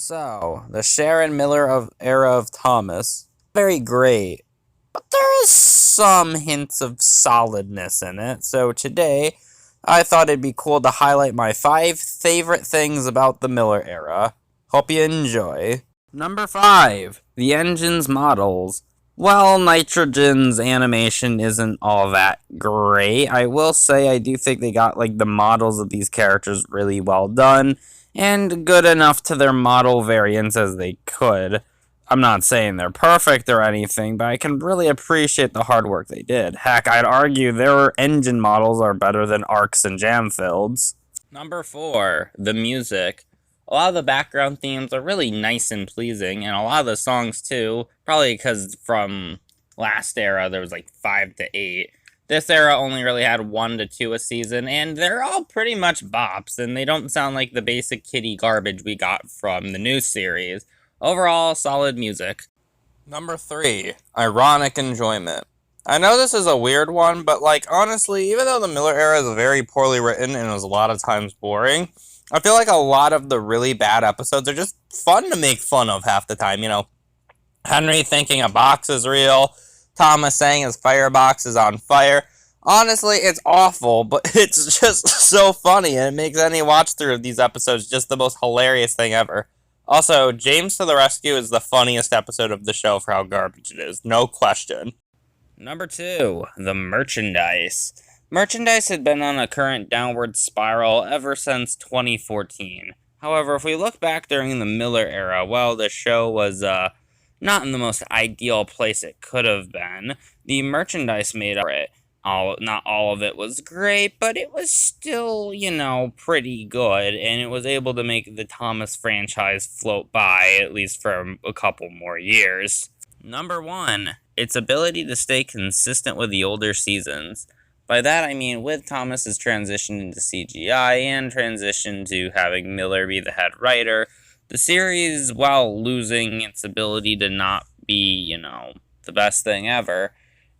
So, the Sharon Miller era of Thomas, very great, but there is some hints of solidness in it. So today, I thought it'd be cool to highlight my 5 favorite things about the Miller era. Hope you enjoy. Number 5, the engine's models. Well, Nitrogen's animation isn't all that great. I will say I do think they got the models of these characters really well done, and good enough to their model variants as they could. I'm not saying they're perfect or anything, but I can really appreciate the hard work they did. Heck, I'd argue their engine models are better than Arcs and Jamfields. Number 4, the music. A lot of the background themes are really nice and pleasing, and a lot of the songs too, probably because from last era there was 5 to 8. This era only really had 1 to 2 a season, and they're all pretty much bops, and they don't sound like the basic kiddie garbage we got from the new series. Overall, solid music. Number 3, ironic enjoyment. I know this is a weird one, but honestly, even though the Miller era is very poorly written and was a lot of times boring, I feel like a lot of the really bad episodes are just fun to make fun of half the time. Henry thinking a box is real, Thomas saying his firebox is on fire. Honestly, it's awful, but it's just so funny, and it makes any watch-through of these episodes just the most hilarious thing ever. Also, James to the Rescue is the funniest episode of the show for how garbage it is, no question. Number 2, the merchandise. Merchandise had been on a current downward spiral ever since 2014. However, if we look back during the Miller era, well, the show was not in the most ideal place it could have been. The merchandise made up for it. Not all of it was great, but it was still, pretty good, and it was able to make the Thomas franchise float by, at least for a couple more years. Number 1, its ability to stay consistent with the older seasons. By that I mean with Thomas's transition into CGI and transition to having Miller be the head writer, the series, while losing its ability to not be, the best thing ever,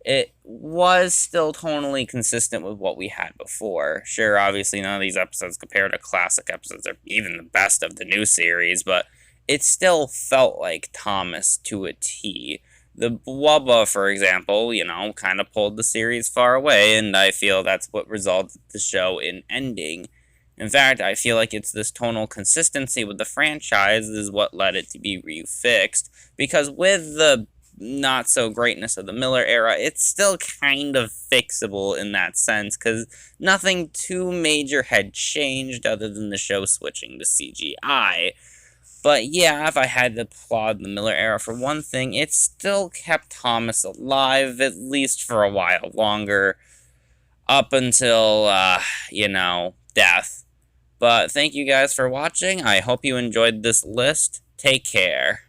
it was still tonally consistent with what we had before. Sure, obviously none of these episodes compare to classic episodes or even the best of the new series, but it still felt like Thomas to a T. The Wubba, for example, kind of pulled the series far away, and I feel that's what resulted the show in ending. In fact, I feel like it's this tonal consistency with the franchise is what led it to be refixed, because with the not-so-greatness of the Miller era, it's still kind of fixable in that sense, because nothing too major had changed other than the show switching to CGI. But yeah, if I had to applaud the Miller era for one thing, it still kept Thomas alive, at least for a while longer, up until, death. But thank you guys for watching. I hope you enjoyed this list. Take care.